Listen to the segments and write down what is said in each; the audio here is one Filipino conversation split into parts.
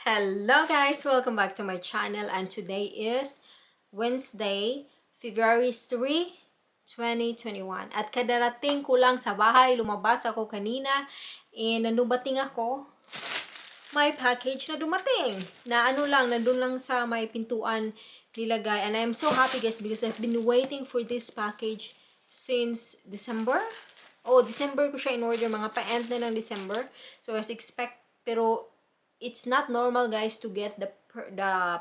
Hello guys! Welcome back to my channel and today is Wednesday, February 3, 2021. At kadarating ko lang sa bahay, lumabas ako kanina and nanubating ako, may package na dumating. Na ano lang, nandun lang sa may pintuan nilagay. And I'm so happy guys because I've been waiting for this package since December. December ko siya in order, mga pa-end na ng December. So I was pero it's not normal guys to get the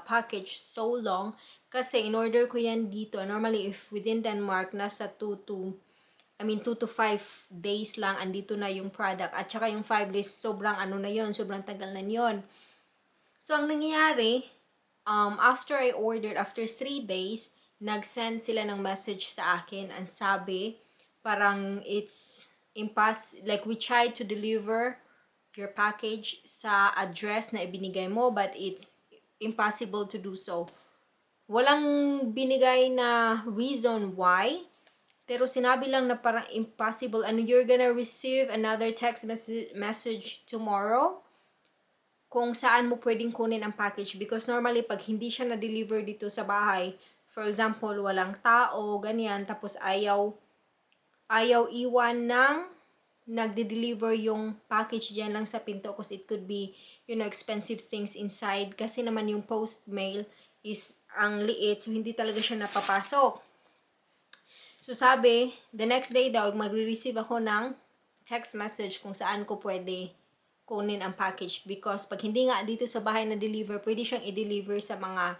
package so long kasi in order ko yan dito. Normally if within Denmark nasa 2 to 5 days lang andito na yung product. At saka yung 5 days sobrang ano na yon, sobrang tagal na yon. So ang nangyayari, after I ordered, after 3 days, nag-send sila ng message sa akin and sabi, parang it's like we tried to deliver your package sa address na ibinigay mo but it's impossible to do so. Walang binigay na reason why, pero sinabi lang na parang impossible and you're gonna receive another text message tomorrow kung saan mo pwedeng kunin ang package because normally pag hindi siya na-deliver dito sa bahay, for example, walang tao, ganyan, tapos ayaw iwan ng nagde-deliver yung package dyan lang sa pinto because it could be, expensive things inside kasi naman yung post mail is ang liit so hindi talaga siya napapasok. So sabi, the next day daw magre-receive ako ng text message kung saan ko pwede kunin ang package because pag hindi nga dito sa bahay na deliver, pwede siyang i-deliver sa mga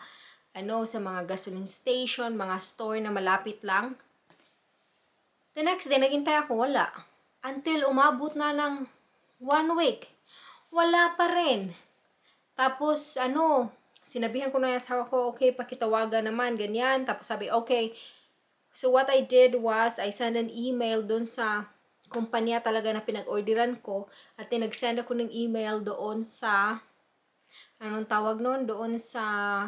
sa mga gasoline station, mga store na malapit lang. The next day, naghintay ako, wala. Until umabot na ng 1 week. Wala pa rin. Tapos, sinabihan ko na yung asawa ko, okay, pakitawagan naman, ganyan. Tapos sabi, okay. So, what I did was, I sent an email dun sa kumpanya talaga na pinag-orderan ko. At then, nag-send ako ng email doon sa, anong tawag nun? Doon sa,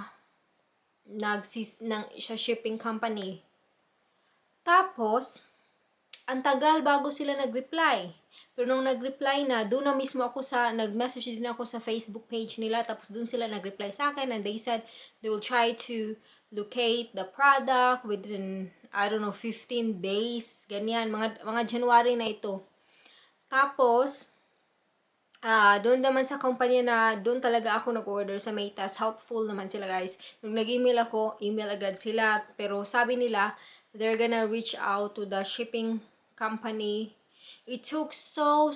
sa shipping company. Tapos, ang tagal bago sila nag-reply. Pero nung nag-reply na, doon na mismo ako nag-message din ako sa Facebook page nila. Tapos doon sila nag-reply sa akin and they said they will try to locate the product within, 15 days. Ganyan, mga January na ito. Tapos, doon naman sa kumpanya na doon talaga ako nag-order sa Maytas, helpful naman sila guys. Nung nag-email ako, email agad sila. Pero sabi nila, they're gonna reach out to the shipping company. It took so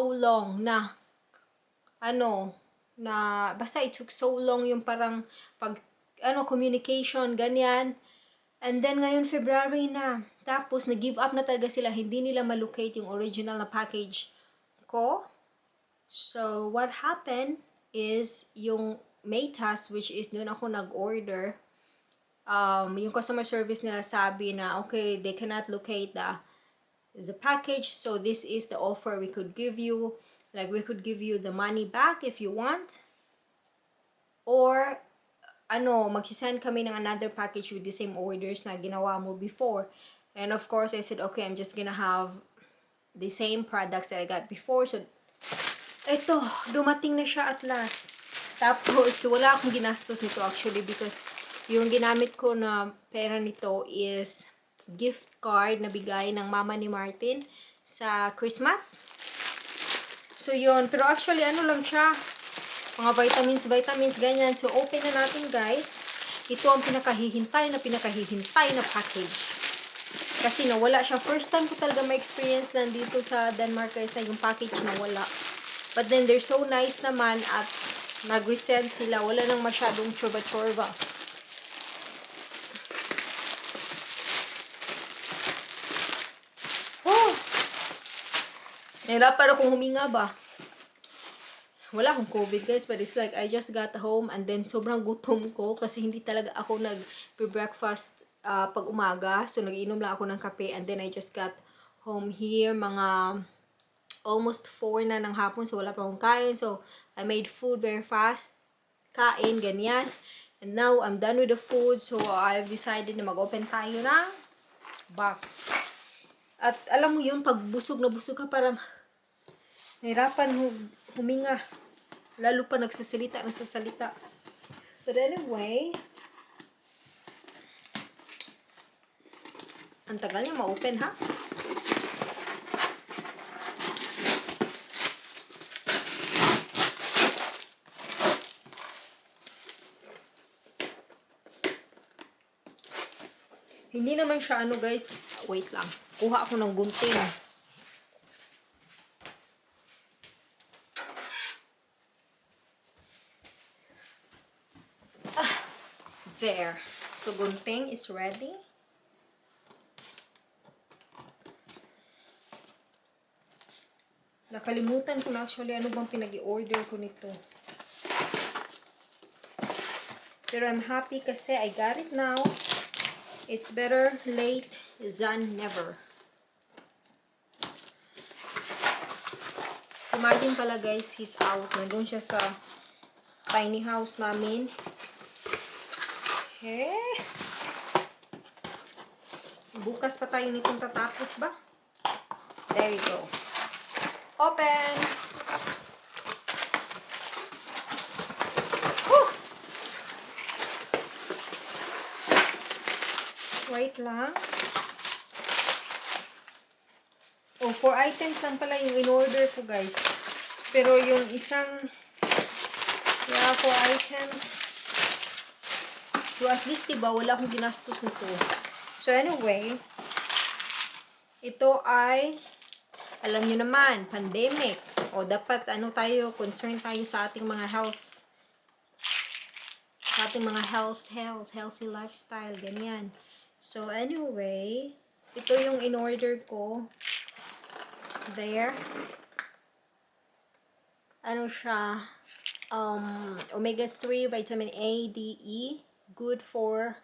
long na basta it took so long yung parang communication, ganyan. And then ngayon February na. Tapos nag-give up na talaga sila, hindi nila malocate yung original na package ko. So what happened is yung Maytas, which is doon ako nag-order, yung customer service nila sabi na okay, they cannot locate the package, so this is the offer we could give you. Like, we could give you the money back if you want, or magsisend kami ng another package with the same orders na ginawa mo before. And of course, I said, okay, I'm just gonna have the same products that I got before. So, eto, dumating na siya at last. Tapos, wala akong ginastos nito actually because yung ginamit ko na pera nito is gift card na bigay ng mama ni Martin sa Christmas. So, yun. Pero actually, lang siya. Mga vitamins, ganyan. So, open na natin, guys. Ito ang pinakahihintay na package. Kasi nawala siya. First time ko talaga ma-experience nandito sa Denmark, guys, na yung package nawala. But then, they're so nice naman at nag-resend sila. Wala nang masyadong chorba-chorba. Nahirapan akong huminga ba? Wala akong COVID guys, but it's like I just got home and then sobrang gutom ko kasi hindi talaga ako nag-breakfast pag umaga. So nag-inom lang ako ng kape and then I just got home here mga almost 4 na ng hapon, so wala pa akong kain. So I made food very fast. Kain, ganyan. And now I'm done with the food, so I've decided na mag-open tayo ng box. At alam mo yung pag busog na busog ka, parang nahirapan huminga. Lalo pa nagsasalita. But anyway, ang tagal niya ma-open, ha? Hindi naman siya ano guys. Wait lang. Kuha ako ng gunting. There. So gunting is ready. Nakalimutan ko na actually ano bang pinag-i-order ko nito. Pero I'm happy kasi I got it now. It's better late than never. Si Martin pala guys, he's out. Nandun siya sa tiny house namin. Okay. Bukas pa tayo nitong tatapos ba? There you go. Open! Woo! Wait lang. Oh, 4 items lang pala yung in-order ko, guys. Pero yung isang, 4 items. So, at least, diba, wala akong ginastos nito. So, anyway, ito ay, alam nyo naman, pandemic. O, dapat, concerned tayo sa ating mga health. Sa ating mga healthy lifestyle, ganyan. So, anyway, ito yung in-order ko. There. Ano siya? Omega-3, vitamin A, D, E. Good for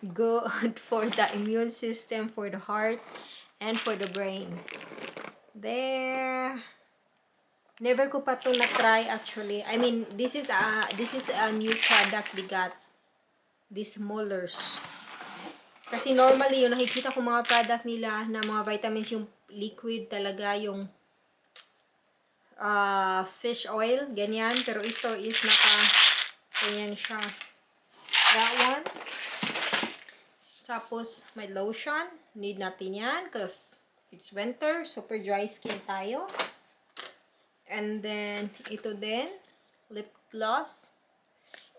good for the immune system, for the heart, and for the brain. There. Never ko pa to na-try actually. I mean, this is a new product we got. These molars. Kasi normally, yung nakikita ko mga product nila na mga vitamins, yung liquid talaga, yung fish oil, ganyan. Pero ito is ganyan siya. That one. Tapos, may lotion. Need natin yan because it's winter. Super dry skin tayo. And then, ito din. Lip gloss.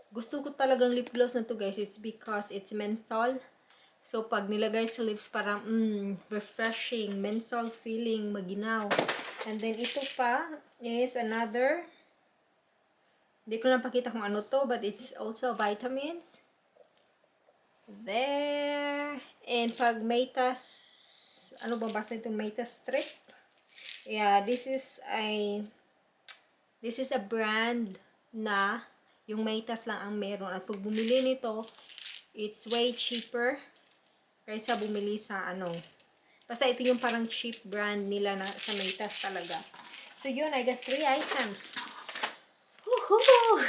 Gusto ko talagang lip gloss na to guys. It's because it's menthol. So, pag nilagay sa lips, parang, refreshing, menthol feeling, maginaw. And then, ito pa is another, hindi ko lang pakita kung ano to, but it's also vitamins. There. And pag Maytas, ano ba basta itong Maytas strip? Yeah, this is a brand na yung Maytas lang ang meron. At pag bumili nito, it's way cheaper kaysa bumili sa basta ito yung parang cheap brand nila na sa Maytas talaga. So yun, I got 3 items. Woohoo!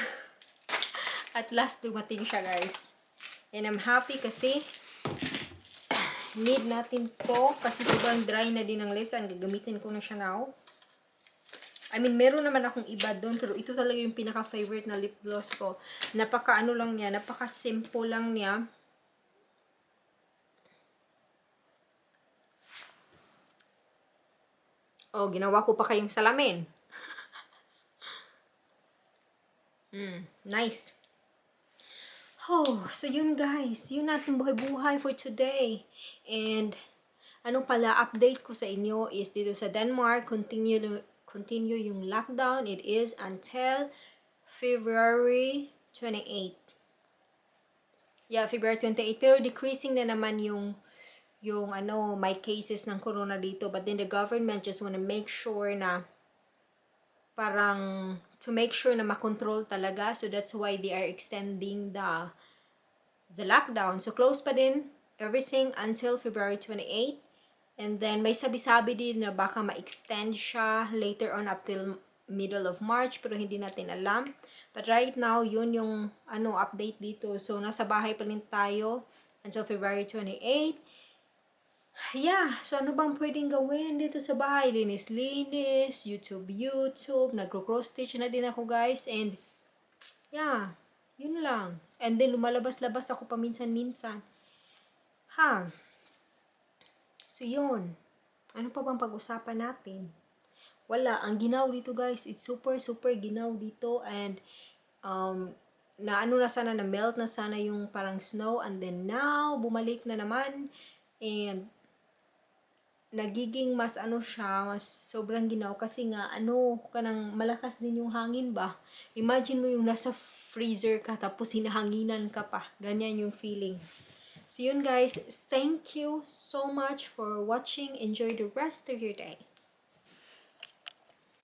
At last, dumating siya guys. And I'm happy kasi need natin to kasi sobrang dry na din ng lips. Ang gagamitin ko na siya now. I mean, meron naman akong iba doon, pero ito talaga yung pinaka-favorite na lip gloss ko. Napaka-ano lang niya, napaka-simple lang niya. Oh, ginawa ko pa kayong salamin. Nice. Oh, so yun guys. Yun natin buhay-buhay for today. And, update ko sa inyo is dito sa Denmark, continue yung lockdown. It is until February 28. Yeah, February 28. Pero decreasing na naman yung may cases ng corona dito, but then the government just wanna make sure na parang to make sure na makontrol talaga, so that's why they are extending the lockdown. So close pa din everything until February 28, and then may sabi-sabi din na baka ma-extend siya later on up till middle of March, pero hindi natin alam. But right now, yun yung update dito. So nasa bahay pa rin tayo until February 28. Yeah, so ano bang pwedeng gawin dito sa bahay? Linis-linis, YouTube, nagko-cross-stitch na din ako guys, and yeah, yun lang. And then lumalabas-labas ako paminsan-minsan. Ha, so yun. Ano pa bang pag-usapan natin? Wala, ang ginaw dito guys, it's super super ginaw dito, and um, na ano na sana, na melt na sana yung parang snow, and then now, bumalik na naman, and nagiging mas ano siya, mas sobrang ginaw kasi nga ano, kanang malakas din yung hangin ba. Imagine mo yung nasa freezer ka tapos hinahanginan ka pa. Ganyan yung feeling. So yun guys, thank you so much for watching. Enjoy the rest of your day.